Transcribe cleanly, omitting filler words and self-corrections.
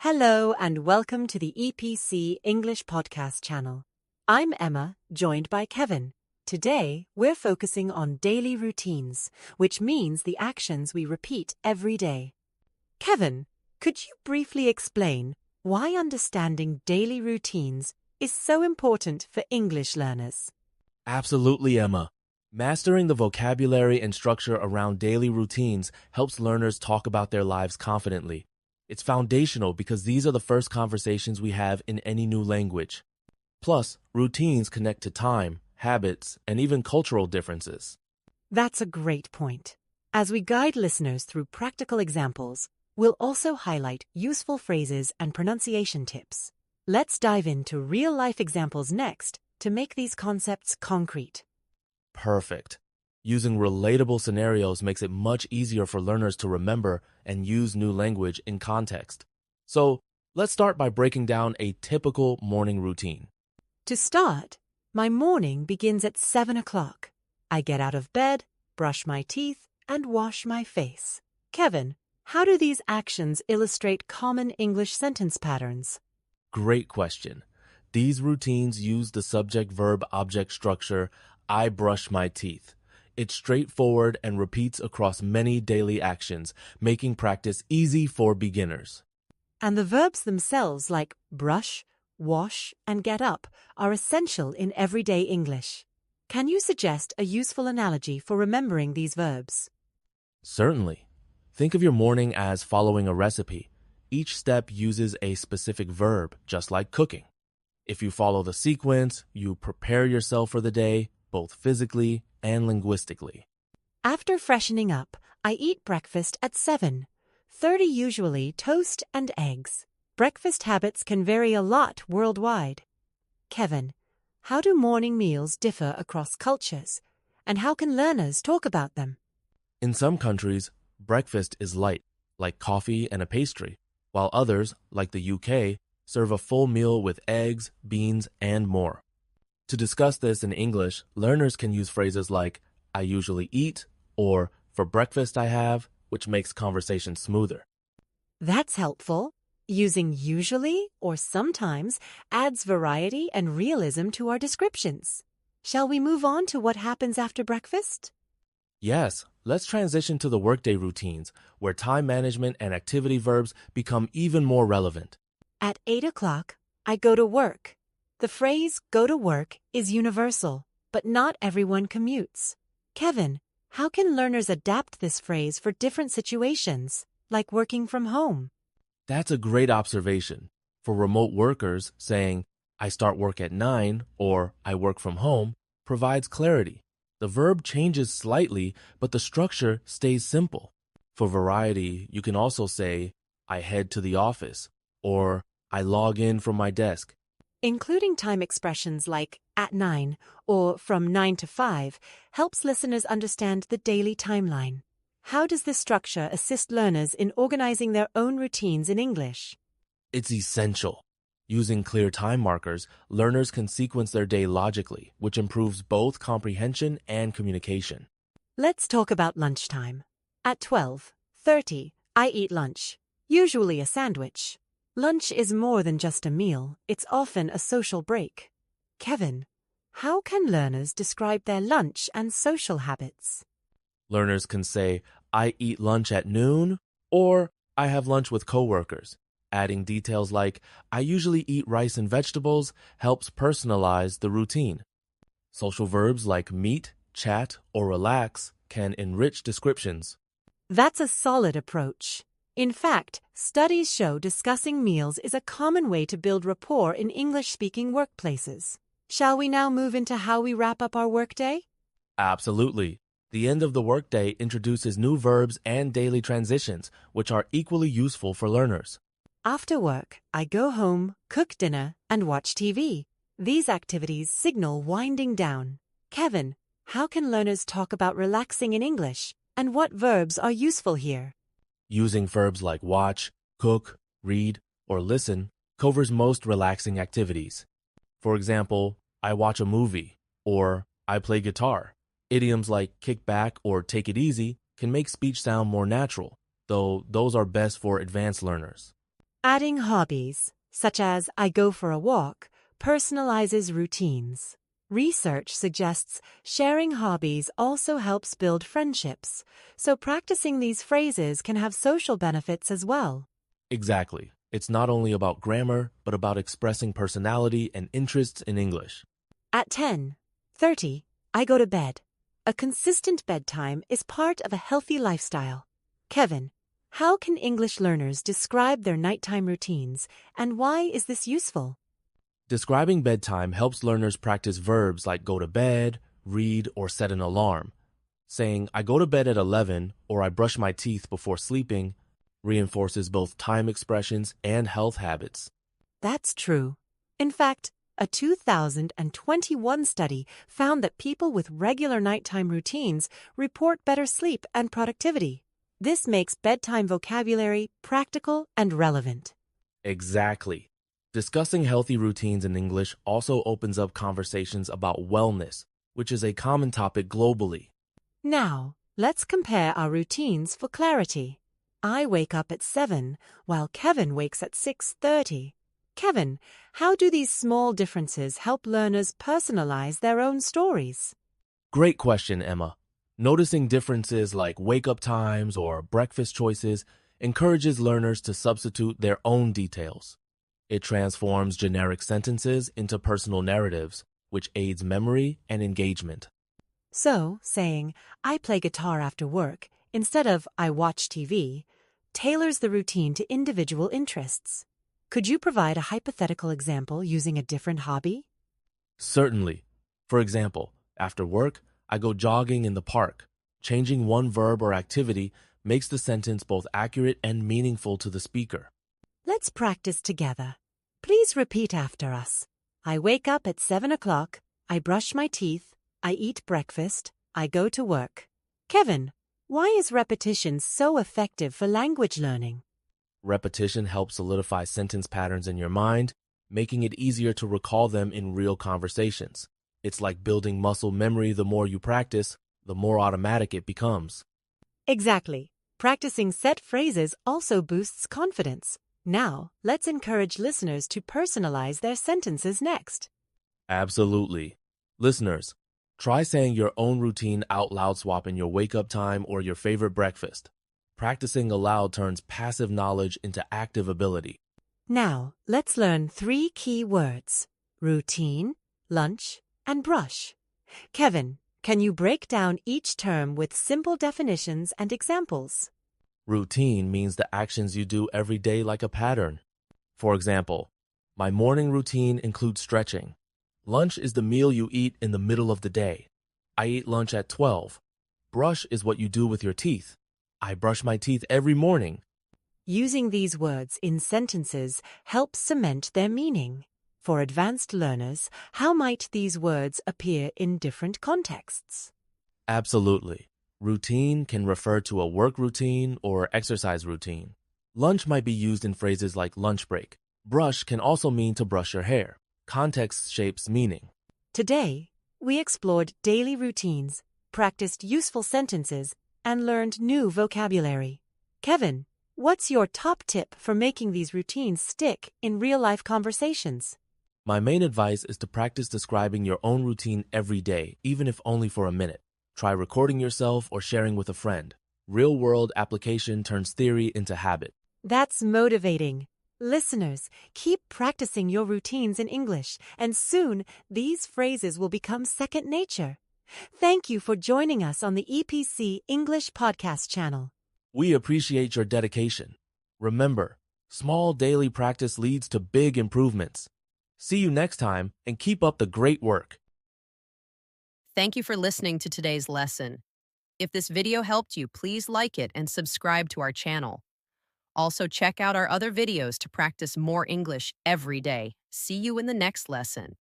Hello and welcome to the EPC English Podcast channel. I'm Emma, joined by Kevin. Today, we're focusing on daily routines, which means the actions we repeat every day. Kevin, could you briefly explain why understanding daily routines is so important for English learners? Absolutely, Emma. Mastering the vocabulary and structure around daily routines helps learners talk about their lives confidently. It's foundational because these are the first conversations we have in any new language. Plus, routines connect to time, habits, and even cultural differences. That's a great point. As we guide listeners through practical examples, we'll also highlight useful phrases and pronunciation tips. Let's dive into real-life examples next to make these concepts concrete. Perfect. Using relatable scenarios makes it much easier for learners to remember and use new language in context. So, let's start by breaking down a typical morning routine. To start, my morning begins at 7 o'clock. I get out of bed, brush my teeth, and wash my face. Kevin, how do these actions illustrate common English sentence patterns? Great question. These routines use the subject-verb-object structure, I brush my teeth. It's straightforward and repeats across many daily actions, making practice easy for beginners. And the verbs themselves like brush, wash, and get up are essential in everyday English. Can you suggest a useful analogy for remembering these verbs? Certainly. Think of your morning as following a recipe. Each step uses a specific verb, just like cooking. If you follow the sequence, you prepare yourself for the day, both physically and linguistically. After freshening up, I eat breakfast at 7:30, usually toast and eggs. Breakfast habits can vary a lot worldwide. Kevin, how do morning meals differ across cultures, and how can learners talk about them? In some countries, breakfast is light, like coffee and a pastry, while others, like the UK, serve a full meal with eggs, beans, and more. To discuss this in English, learners can use phrases like, I usually eat, or for breakfast I have, which makes conversation smoother. That's helpful. Using usually or sometimes adds variety and realism to our descriptions. Shall we move on to what happens after breakfast? Yes, let's transition to the workday routines, where time management and activity verbs become even more relevant. At 8 o'clock, I go to work. The phrase go to work is universal, but not everyone commutes. Kevin, how can learners adapt this phrase for different situations, like working from home? That's a great observation. For remote workers, saying, I start work at 9 or I work from home provides clarity. The verb changes slightly, but the structure stays simple. For variety, you can also say, I head to the office or I log in from my desk. Including time expressions like at 9 or from 9 to 5 helps listeners understand the daily timeline. How does this structure assist learners in organizing their own routines in English? It's essential. Using clear time markers, learners can sequence their day logically, which improves both comprehension and communication. Let's talk about lunchtime. At 12:30, I eat lunch, usually a sandwich. Lunch is more than just a meal, it's often a social break. Kevin, how can learners describe their lunch and social habits? Learners can say, I eat lunch at noon, or I have lunch with coworkers. Adding details like, I usually eat rice and vegetables helps personalize the routine. Social verbs like meet, chat, or relax can enrich descriptions. That's a solid approach. In fact, studies show discussing meals is a common way to build rapport in English-speaking workplaces. Shall we now move into how we wrap up our workday? Absolutely. The end of the workday introduces new verbs and daily transitions, which are equally useful for learners. After work, I go home, cook dinner, and watch TV. These activities signal winding down. Kevin, how can learners talk about relaxing in English, and what verbs are useful here? Using verbs like watch, cook, read, or listen covers most relaxing activities. For example, I watch a movie, or I play guitar. Idioms like kick back or take it easy can make speech sound more natural, though those are best for advanced learners. Adding hobbies, such as I go for a walk, personalizes routines. Research suggests sharing hobbies also helps build friendships, so practicing these phrases can have social benefits as well. Exactly. It's not only about grammar, but about expressing personality and interests in English. At 10:30, I go to bed. A consistent bedtime is part of a healthy lifestyle. Kevin, how can English learners describe their nighttime routines, and why is this useful? Describing bedtime helps learners practice verbs like go to bed, read, or set an alarm. Saying, I go to bed at 11 or I brush my teeth before sleeping reinforces both time expressions and health habits. That's true. In fact, a 2021 study found that people with regular nighttime routines report better sleep and productivity. This makes bedtime vocabulary practical and relevant. Exactly. Discussing healthy routines in English also opens up conversations about wellness, which is a common topic globally. Now, let's compare our routines for clarity. I wake up at 7, while Kevin wakes at 6:30. Kevin, how do these small differences help learners personalize their own stories? Great question, Emma. Noticing differences like wake up times or breakfast choices encourages learners to substitute their own details. It transforms generic sentences into personal narratives, which aids memory and engagement. So, saying, I play guitar after work, instead of I watch TV, tailors the routine to individual interests. Could you provide a hypothetical example using a different hobby? Certainly. For example, after work, I go jogging in the park. Changing one verb or activity makes the sentence both accurate and meaningful to the speaker. Let's practice together. Please repeat after us. I wake up at 7 o'clock, I brush my teeth, I eat breakfast, I go to work. Kevin, why is repetition so effective for language learning? Repetition helps solidify sentence patterns in your mind, making it easier to recall them in real conversations. It's like building muscle memory. The more you practice, the more automatic it becomes. Exactly. Practicing set phrases also boosts confidence. Now, let's encourage listeners to personalize their sentences next. Absolutely. Listeners, try saying your own routine out loud, swap in your wake up time or your favorite breakfast. Practicing aloud turns passive knowledge into active ability. Now, let's learn 3 key words: routine, lunch, and brush. Kevin, can you break down each term with simple definitions and examples? Routine means the actions you do every day like a pattern. For example, my morning routine includes stretching. Lunch is the meal you eat in the middle of the day. I eat lunch at 12. Brush is what you do with your teeth. I brush my teeth every morning. Using these words in sentences helps cement their meaning. For advanced learners, how might these words appear in different contexts? Absolutely. Routine can refer to a work routine or exercise routine. Lunch might be used in phrases like lunch break. Brush can also mean to brush your hair. Context shapes meaning. Today, we explored daily routines, practiced useful sentences, and learned new vocabulary. Kevin, what's your top tip for making these routines stick in real-life conversations? My main advice is to practice describing your own routine every day, even if only for a minute. Try recording yourself or sharing with a friend. Real-world application turns theory into habit. That's motivating. Listeners, keep practicing your routines in English, and soon these phrases will become second nature. Thank you for joining us on the EPC English Podcast channel. We appreciate your dedication. Remember, small daily practice leads to big improvements. See you next time and keep up the great work. Thank you for listening to today's lesson. If this video helped you, please like it and subscribe to our channel. Also, check out our other videos to practice more English every day. See you in the next lesson.